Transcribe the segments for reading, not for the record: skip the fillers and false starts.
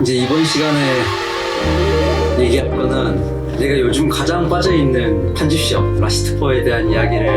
이제 이번 시간에 얘기할 거는 내가 요즘 가장 빠져있는 편집 시업 라시트포에 대한 이야기를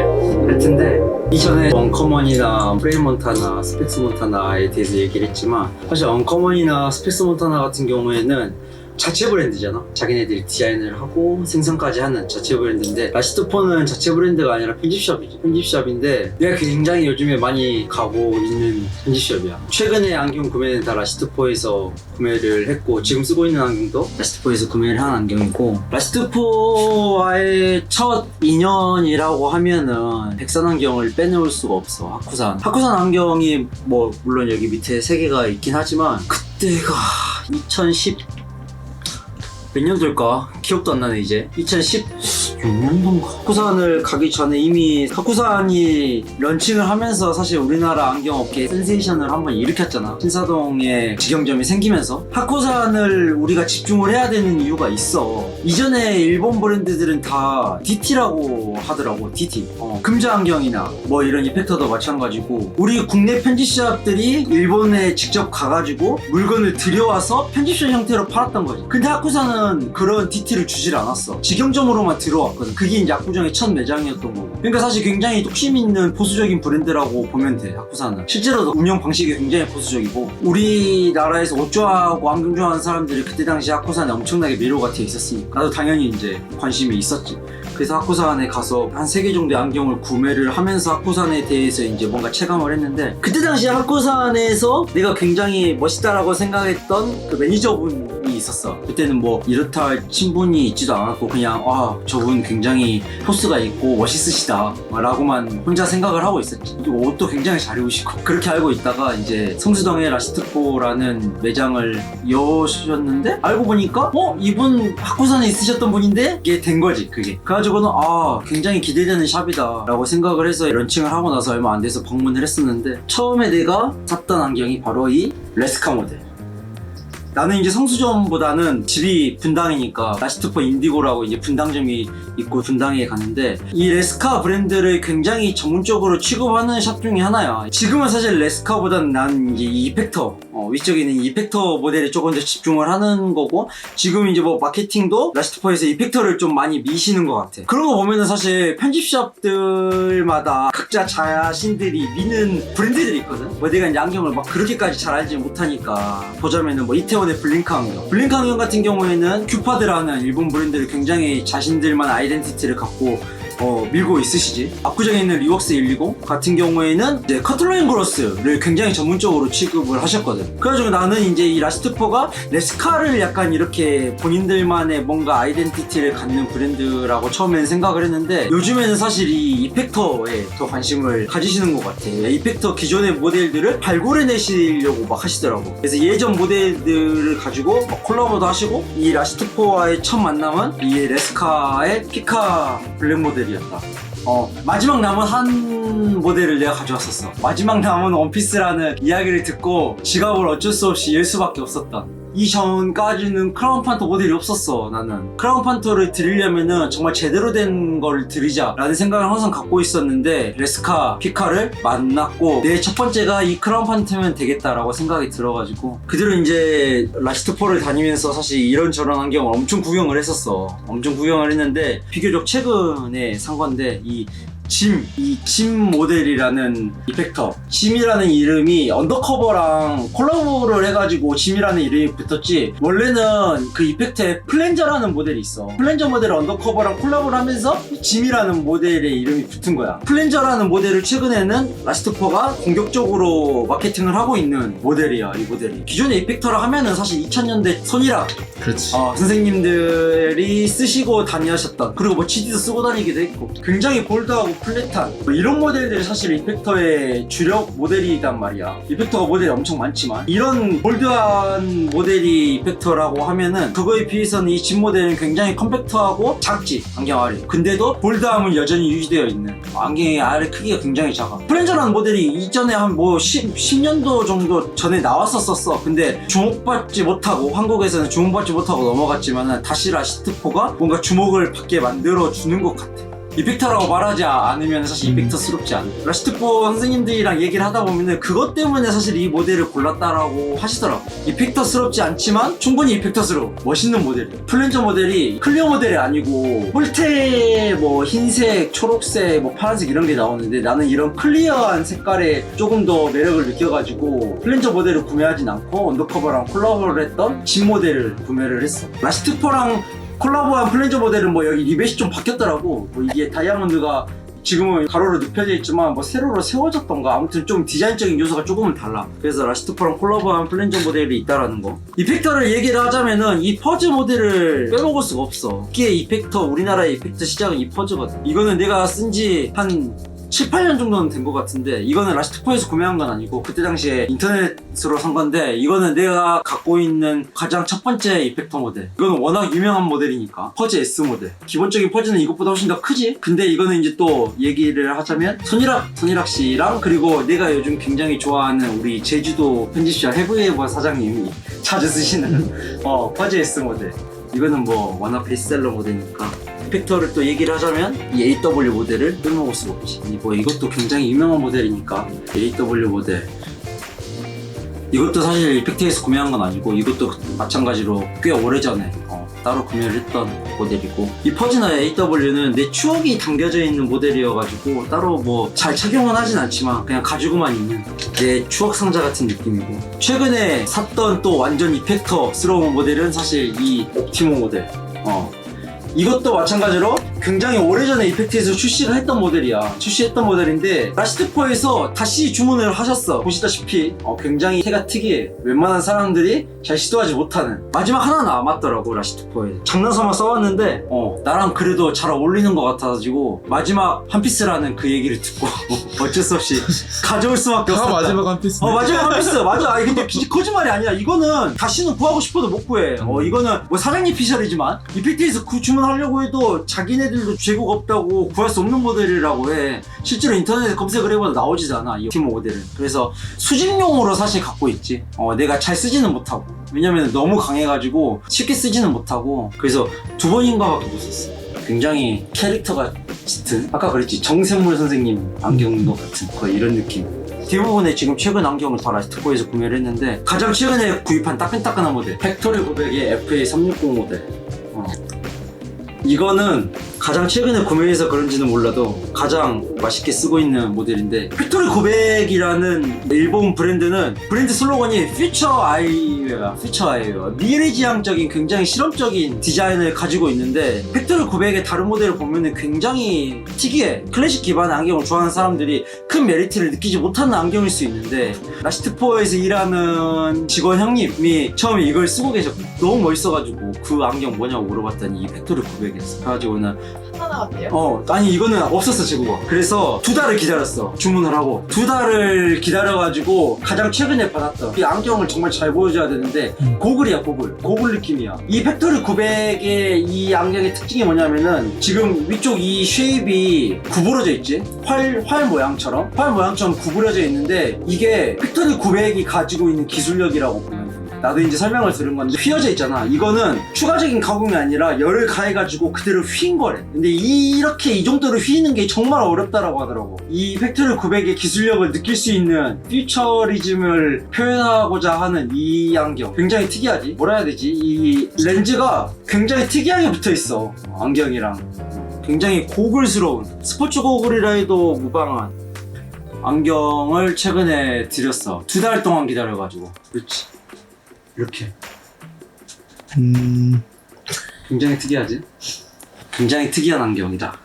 할 텐데, 이전에 언커먼이나 프레임 몬타나, 스펙스 몬타나에 대해서 얘기를 했지만, 사실 언커먼이나 스펙스 몬타나 같은 경우에는 자체 브랜드잖아. 자기네들이 디자인을 하고 생산까지 하는 자체 브랜드인데, 라시트포는 자체 브랜드가 아니라 편집샵이지. 편집샵인데 내가 굉장히 요즘에 많이 가고 있는 편집샵이야. 최근에 안경 구매는 다 라시트포에서 구매를 했고, 지금 쓰고 있는 안경도 라시트포에서 구매를 한 안경이고, 라시트포와의 첫 인연이라고 하면은 백산 안경을 빼놓을 수가 없어. 하쿠산 안경이 뭐 물론 여기 밑에 3개가 있긴 하지만, 그때가 2010 몇 년도일까? 기억도 안 나네. 이제 2016년도인가? 하쿠산을 가기 전에 이미 하쿠산이 런칭을 하면서 사실 우리나라 안경업계에 센세이션을 한번 일으켰잖아. 신사동에 직영점이 생기면서 하쿠산을 우리가 집중을 해야 되는 이유가 있어. 이전에 일본 브랜드들은 다 DT라고 하더라고. DT 금자 안경이나 뭐 이런 이펙터도 마찬가지고, 우리 국내 편집샵들이 일본에 직접 가가지고 물건을 들여와서 편집샵 형태로 팔았던 거지. 근데 하쿠산은 그런 DT를 주질 않았어. 직영점으로만 들어왔거든. 그게 이제 압구정의 첫 매장이었던 거고. 그러니까 사실 굉장히 뚝심 있는 보수적인 브랜드라고 보면 돼. 하쿠산은 실제로도 운영 방식이 굉장히 보수적이고, 우리나라에서 옷 좋아하고 안경 좋아하는 사람들이 그때 당시 하쿠산에 엄청나게 매료가 돼 있었으니까 나도 당연히 이제 관심이 있었지. 그래서 하쿠산에 가서 한 3개 정도의 안경을 구매를 하면서 하쿠산에 대해서 이제 뭔가 체감을 했는데, 그때 당시 하쿠산에서 내가 굉장히 멋있다라고 생각했던 그 매니저분이 있었어. 그때는 뭐 이렇다 할 친분이 있지도 않았고, 그냥 저분 굉장히 포스가 있고 멋있으시다 라고만 혼자 생각을 하고 있었지. 그리고 옷도 굉장히 잘 입으시고, 그렇게 알고 있다가 이제 성수동에 라시트포라는 매장을 여셨는데, 알고 보니까 이분 하쿠산에 있으셨던 분인데 이게 된 거지. 그게 그래가지고는 굉장히 기대되는 샵이다 라고 생각을 해서 런칭을 하고 나서 얼마 안 돼서 방문을 했었는데, 처음에 내가 샀던 안경이 바로 이 레스카 모델. 나는 이제 성수점보다는 집이 분당이니까 라시트포 인디고라고 이제 분당점이 있고 분당에 가는데, 이 레스카 브랜드를 굉장히 전문적으로 취급하는 샵 중에 하나야. 지금은 사실 레스카보다는 난 이제 이펙터 위쪽에 있는 이펙터 모델에 조금 더 집중을 하는 거고, 지금 이제 뭐 마케팅도 라시트포에서 이펙터를 좀 많이 미시는 것 같아. 그런 거 보면은 사실 편집샵들마다 각자 자신들이 미는 브랜드들이 있거든. 뭐 내가 이제 안경을 막 그렇게까지 잘 알지 못하니까 보자면은 뭐 이태원의 블링크 안경 같은 경우에는 큐파드라는 일본 브랜드를 굉장히 자신들만 아이덴티티를 갖고 밀고 있으시지. 압구정에 있는 리웍스 120 같은 경우에는 이제 커틀라인 그로스를 굉장히 전문적으로 취급을 하셨거든. 그래가지고 나는 이제 이 라시트포가 레스카를 약간 이렇게 본인들만의 뭔가 아이덴티티를 갖는 브랜드라고 처음에는 생각을 했는데, 요즘에는 사실 이 이펙터에 더 관심을 가지시는 것 같아. 이펙터 기존의 모델들을 발굴해내시려고 막 하시더라고. 그래서 예전 모델들을 가지고 막 콜라보도 하시고, 이 라시트포와의 첫 만남은 이 레스카의 피카 블랙 모델 이었다. 마지막 남은 한 모델을 내가 가져왔었어. 마지막 남은 원피스라는 이야기를 듣고 지갑을 어쩔 수 없이 열 수밖에 없었던. 이전까지는 크라운 판터 모델이 없었어. 나는 크라운 판터를 드리려면은 정말 제대로 된 걸 드리자 라는 생각을 항상 갖고 있었는데, 레스카 피카를 만났고 내 첫 번째가 이 크라운 판터면 되겠다라고 생각이 들어가지고, 그대로 이제 라시트포를 다니면서 사실 이런저런 안경을 엄청 구경을 했었어. 엄청 구경을 했는데, 비교적 최근에 산 건데, 이 짐 모델이라는 이펙터. 짐이라는 이름이 언더커버랑 콜라보를 해가지고 짐이라는 이름이 붙었지, 원래는 그 이펙터에 플랜저라는 모델이 있어. 플랜저 모델을 언더커버랑 콜라보를 하면서 짐이라는 모델의 이름이 붙은 거야. 플랜저라는 모델을 최근에는 라시트포가 공격적으로 마케팅을 하고 있는 모델이야. 이 모델이 기존의 이펙터라 하면은 사실 2000년대 손이라 그렇지. 선생님들이 쓰시고 다니셨던, 그리고 뭐 GD도 쓰고 다니기도 했고, 굉장히 볼드하고 플랫한 이런 모델들이 사실 이펙터의 주력 모델이란 말이야. 이펙터가 모델이 엄청 많지만, 이런 볼드한 모델이 이펙터라고 하면은 그거에 비해서는 이 집 모델은 굉장히 컴팩트하고 작지, 안경 알이. 근데도 볼드함은 여전히 유지되어 있는. 안경의 알의 크기가 굉장히 작아. 프렌저라는 모델이 이전에 한 뭐 10년도 정도 전에 나왔었어. 근데 주목받지 못하고, 한국에서는 주목받지 못하고 넘어갔지만은 다시 라시트포가 뭔가 주목을 받게 만들어주는 것 같아. 이펙터라고 말하지 않으면 사실 이펙터스럽지 않아. 라시트포 선생님들이랑 얘기를 하다 보면은 그것 때문에 사실 이 모델을 골랐다라고 하시더라고. 이펙터스럽지 않지만 충분히 이펙터스러워. 멋있는 모델이야. 플랜저 모델이 클리어 모델이 아니고 홀테 뭐 흰색, 초록색, 뭐 파란색 이런 게 나오는데 나는 이런 클리어한 색깔에 조금 더 매력을 느껴가지고 플랜저 모델을 구매하진 않고 언더커버랑 콜라보를 했던 진 모델을 구매를 했어. 라시트포랑 콜라보한 플랜저 모델은 뭐 여기 리벳이 좀 바뀌었더라고. 뭐 이게 다이아몬드가 지금은 가로로 눕혀져 있지만 뭐 세로로 세워졌던가 아무튼 좀 디자인적인 요소가 조금은 달라. 그래서 라시트포랑 콜라보한 플랜저 모델이 있다라는 거. 이펙터를 얘기를 하자면은 이 퍼즈 모델을 빼먹을 수가 없어. 이게 이펙터, 우리나라의 이펙터 시장은 이 퍼즈거든. 이거는 내가 쓴 지 한 7, 8년 정도는 된 것 같은데 이거는 라시트포에서 구매한 건 아니고 그때 당시에 인터넷으로 산 건데 이거는 내가 갖고 있는 가장 첫 번째 이펙터 모델. 이거는 워낙 유명한 모델이니까 퍼즈 S 모델. 기본적인 퍼즈는 이것보다 훨씬 더 크지? 근데 이거는 이제 또 얘기를 하자면 손이락 씨랑 그리고 내가 요즘 굉장히 좋아하는 우리 제주도 편집자 해브에버 사장님이 자주 쓰시는 퍼즈 S 모델. 이거는 뭐 워낙 베스트셀러 모델이니까. 이펙터를 또 얘기를 하자면 이 AW 모델을 빼먹을 수가 없지. 뭐 이것도 굉장히 유명한 모델이니까 AW 모델. 이것도 사실 이펙터에서 구매한 건 아니고 이것도 마찬가지로 꽤 오래전에 따로 구매를 했던 모델이고, 이 퍼즈나 AW는 내 추억이 담겨져 있는 모델이어가지고 따로 뭐 잘 착용은 하진 않지만 그냥 가지고만 있는 내 추억 상자 같은 느낌이고, 최근에 샀던 또 완전 이펙터스러운 모델은 사실 이 옵티모 모델. 이것도 마찬가지로 굉장히 오래전에 이펙트에서 출시했던 모델인데 라시트포에서 다시 주문을 하셨어. 보시다시피 굉장히 태가 특이해. 웬만한 사람들이 잘 시도하지 못하는. 마지막 하나 남았더라고 라시트포에. 장난삼아 써왔는데 나랑 그래도 잘 어울리는 것 같아가지고 마지막 한 피스라는 그 얘기를 듣고 어쩔 수 없이 가져올 수밖에 없었다. 마지막 한 피스. 마지막 한 피스. 맞아. 근데 거짓말이 아니야. 이거는 다시는 구하고 싶어도 못 구해. 이거는 뭐 사장님 피셜이지만 이펙트에서 주문하려고 해도 자기네들도 재고가 없다고 구할 수 없는 모델이라고 해. 실제로 인터넷에 검색을 해봐도 나오지도 않아, 이 옵티모 모델은. 그래서 수집용으로 사실 갖고 있지. 내가 잘 쓰지는 못하고, 왜냐면 너무 강해가지고 쉽게 쓰지는 못하고, 그래서 2번인가밖에 못 썼어. 굉장히 캐릭터가 짙은, 아까 그랬지, 정샘물 선생님 안경도 같은 거의 이런 느낌. 대부분의 지금 최근 안경을 다 라시트포에서 구매를 했는데 가장 최근에 구입한 따끈따끈한 모델, 팩토리 900의 FA360 모델. 이거는 가장 최근에 구매해서 그런지는 몰라도 가장 맛있게 쓰고 있는 모델인데, 팩토리 900이라는 일본 브랜드는 브랜드 슬로건이 퓨처 아이웨어, 미래지향적인 굉장히 실험적인 디자인을 가지고 있는데, 팩토리 900의 다른 모델을 보면은 굉장히 특이해. 클래식 기반의 안경을 좋아하는 사람들이 큰 메리트를 느끼지 못하는 안경일 수 있는데, 라시트포에서 일하는 직원 형님이 처음에 이걸 쓰고 계셨고 너무 멋있어가지고 그 안경 뭐냐고 물어봤더니 이 팩토리 900이었어. 그래가지고는 하나 같아요? 아니 이거는 없었어, 재고가. 그래서 2달을 기다렸어. 주문을 하고 2달을 기다려가지고 가장 최근에 받았던 이 안경을 정말 잘 보여줘야 되는데 고글이야. 고글 느낌이야. 이 팩토리 900의 이 안경의 특징이 뭐냐면은 지금 위쪽 이 쉐입이 구부러져 있지. 활 모양처럼 구부러져 있는데, 이게 팩토리 900이 가지고 있는 기술력이라고 보면 돼. 나도 이제 설명을 들은 건데, 휘어져 있잖아. 이거는 추가적인 가공이 아니라 열을 가해가지고 그대로 휘인 거래. 근데 이렇게 이 정도로 휘는 게 정말 어렵다라고 하더라고. 이 팩토리 900의 기술력을 느낄 수 있는 퓨처리즘을 표현하고자 하는 이 안경 굉장히 특이하지? 뭐라 해야 되지? 이 렌즈가 굉장히 특이하게 붙어있어, 안경이랑. 굉장히 고글스러운, 스포츠 고글이라 해도 무방한 안경을 최근에 드렸어. 2달 동안 기다려가지고. 그렇지, 이렇게. 굉장히 특이하지? 굉장히 특이한 안경이다.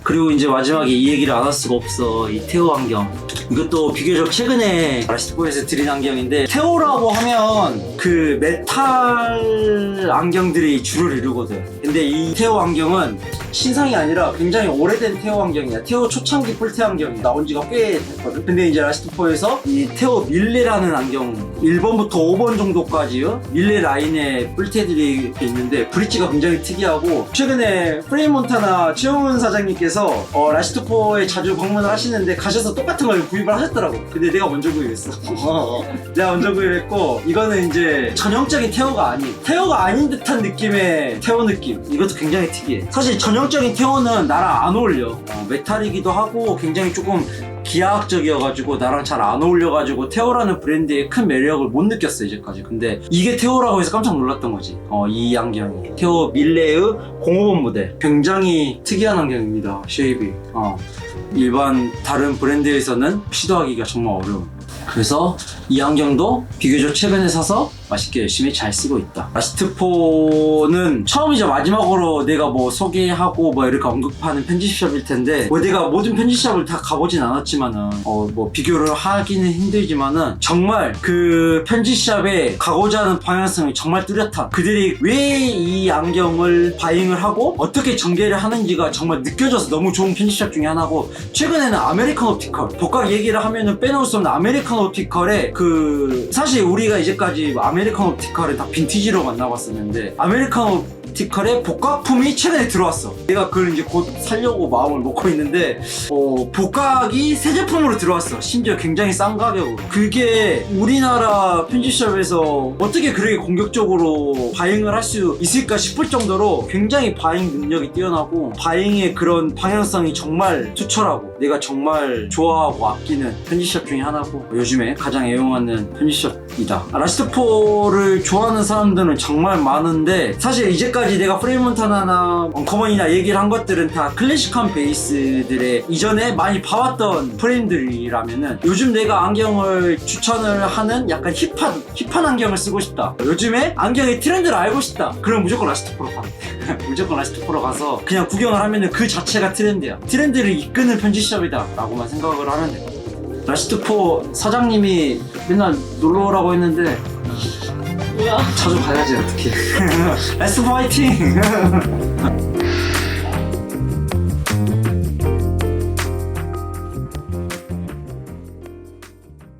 그리고 이제 마지막에 이 얘기를 안 할 수가 없어. 이 테오 안경. 이것도 비교적 최근에 라시트포에서 드린 안경인데, 테오라고 하면 그 메탈 안경들이 주를 이루거든. 근데 이 테오 안경은 신상이 아니라 굉장히 오래된 테오 안경이야. 테오 초창기 뿔테 안경이 나온 지가 꽤 됐거든. 근데 이제 라시트포에서 이 테오 밀레라는 안경 1번부터 5번 정도까지요, 밀레 라인의 뿔테들이 있는데 브릿지가 굉장히 특이하고, 최근에 프레임몬타나 최영훈 사장님께서 라시트포에 자주 방문을 하시는데 가셔서 똑같은 걸 구입을 하셨더라고. 근데 내가 먼저 구입했어. 내가 먼저 구입했고, 이거는 이제 전형적인 테오가 아닌 듯한 느낌의 테오 느낌. 이것도 굉장히 특이해. 사실 전형적인 테오는 나랑 안 어울려. 메탈이기도 하고 굉장히 조금 기하학적이어가지고 나랑 잘 안 어울려가지고 테오라는 브랜드의 큰 매력을 못 느꼈어 이제까지. 근데 이게 테오라고 해서 깜짝 놀랐던 거지. 이 안경이 테오 밀레의 05번 모델. 굉장히 특이한 안경입니다. 쉐입이 일반 다른 브랜드에서는 시도하기가 정말 어려운. 그래서 이 안경도 비교적 최근에 사서 맛있게 열심히 잘 쓰고 있다. 라스트포는 처음이자 마지막으로 내가 뭐 소개하고 뭐 이렇게 언급하는 편집샵일 텐데, 뭐 내가 모든 편집샵을 다 가보진 않았지만은 뭐 비교를 하기는 힘들지만은 정말 그 편집샵에 가고자 하는 방향성이 정말 뚜렷한, 그들이 왜 이 안경을 바잉을 하고 어떻게 전개를 하는지가 정말 느껴져서 너무 좋은 편집샵 중에 하나고, 최근에는 아메리칸 옵티컬, 복각 얘기를 하면은 빼놓을 수 없는 아메리칸 옵티컬의 그, 사실 우리가 이제까지 아메리칸 옵티컬을 다 빈티지로 만나봤었는데, 아메리칸 옵티컬의 복각품이 최근에 들어왔어. 내가 그걸 이제 곧 사려고 마음을 먹고 있는데, 복각이 새 제품으로 들어왔어. 심지어 굉장히 싼 가격으로. 그게 우리나라 편집샵에서 어떻게 그렇게 공격적으로 바잉을 할 수 있을까 싶을 정도로 굉장히 바잉 능력이 뛰어나고, 바잉의 그런 방향성이 정말 투철하고, 내가 정말 좋아하고 아끼는 편집샵 중에 하나고, 요즘에 가장 애용하는 편집샵이다. 라스트포를 좋아하는 사람들은 정말 많은데, 사실 이제까지 내가 프레임몬타나나 언커먼이나 얘기를 한 것들은 다 클래식한 베이스들의 이전에 많이 봐왔던 프레임들이라면은, 요즘 내가 안경을 추천을 하는 약간 힙한 안경을 쓰고 싶다, 요즘에 안경의 트렌드를 알고 싶다, 그럼 무조건 라스트포로 가. 무조건 라스트포로 가서 그냥 구경을 하면은 그 자체가 트렌드야. 트렌드를 이끄는 편집샵이다 라고만 생각을 하면 돼. 라스트포 사장님이 맨날 놀러오라고 했는데 뭐야? 자주 가야지 어떡해. 라스트포 화이팅!